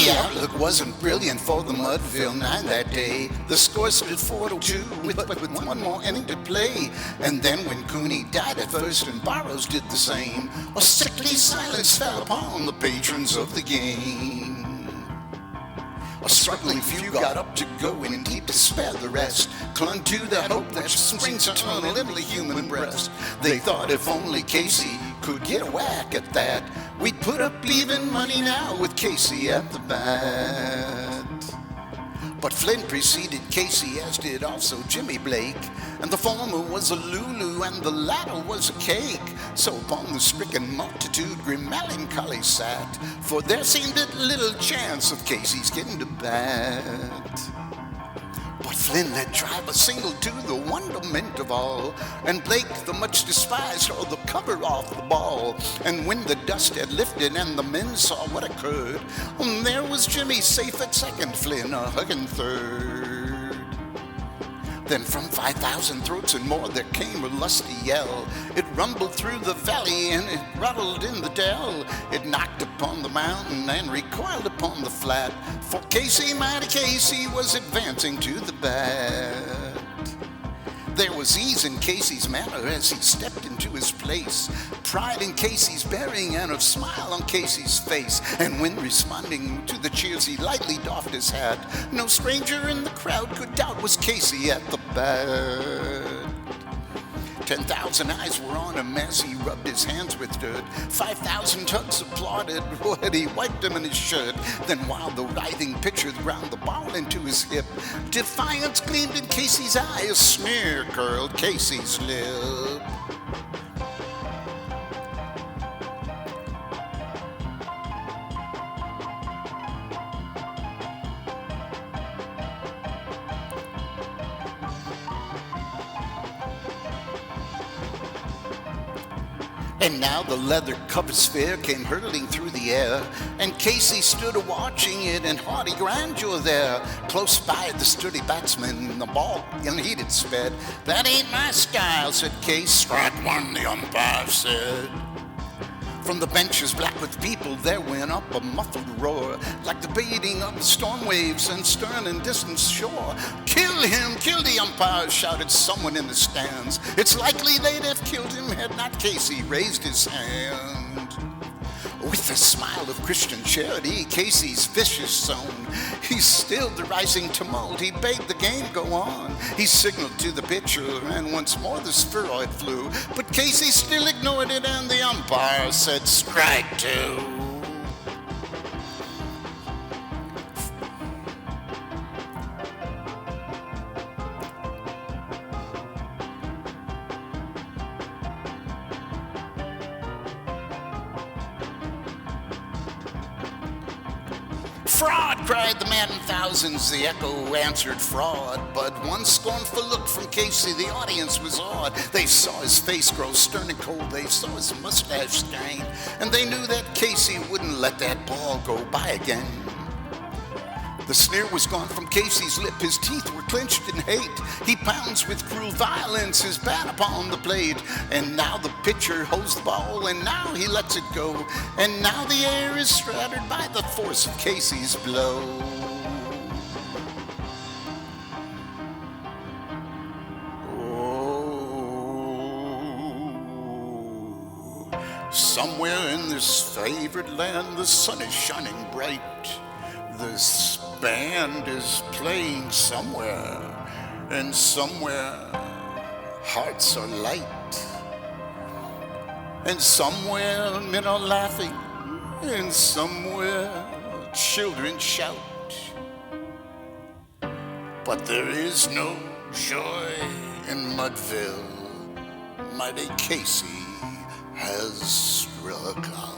The outlook wasn't brilliant for the Mudville Nine that day. The score stood 4-2 with one more inning to play. And then when Cooney died at first and Burroughs did the same, a sickly silence fell upon the patrons of the game. A struggling few got up to go in deep despair. The rest clung to the hope that springs eternal in the human breast. They thought if only Casey could get a whack at that, we'd put up even money now with Casey at the bat. But Flynn preceded Casey, as did also Jimmy Blake, and the former was a Lulu and the latter was a cake. So upon the stricken multitude grim melancholy sat, for there seemed little chance of Casey's getting to bat. But Flynn let drive a single to the wonderment of all, and Blake, the much despised, tore the cover off the ball. And when the dust had lifted and the men saw what occurred, there was Jimmy safe at second, Flynn a hugging third. Then from 5,000 throats and more there came a lusty yell. It rumbled through the valley and it rattled in the dell. It knocked upon the mountain and recoiled upon the flat, for Casey, mighty Casey, was advancing to the bat. There was ease in Casey's manner as he stepped into his place, pride in Casey's bearing and a smile on Casey's face. And when responding to the cheers he lightly doffed his hat, no stranger in the crowd could doubt was Casey at the bat. 10,000 eyes were on him as he rubbed his hands with dirt. 5,000 tugs applauded when he wiped him in his shirt. Then while the writhing pitcher ground the ball into his hip, defiance gleamed in Casey's eye, a sneer curled Casey's lip. And now the leather-covered sphere came hurtling through the air, and Casey stood a-watching it in haughty grandeur there. Close by the sturdy batsman, the ball unheeded sped. "That ain't my style," said Case. "Strike one," the umpire said. From the benches black with people there went up a muffled roar, like the beating of the storm waves and stern and distant shore. "Kill him, kill the umpire," shouted someone in the stands. It's likely they'd have killed him had not Casey raised his hand. With a smile of Christian charity, Casey's vicious zone, he stilled the rising tumult, he bade the game go on. He signaled to the pitcher, and once more the spheroid flew, but Casey still ignored it, and the umpire said, "Strike two." "Fraud!" cried the maddened thousands. The echo answered fraud. But one scornful look from Casey, the audience was awed. They saw his face grow stern and cold, they saw his mustache stain, and they knew that Casey wouldn't let that ball go by again. The sneer was gone from Casey's lip, his teeth were clenched in hate. He pounds with cruel violence his bat upon the plate. And now the pitcher holds the ball, and now he lets it go. And now the air is shattered by the force of Casey's blow. Oh, somewhere in this favored land the sun is shining bright. This band is playing somewhere, and somewhere hearts are light, and somewhere men are laughing, and somewhere children shout. But there is no joy in Mudville. Mighty Casey has struck out.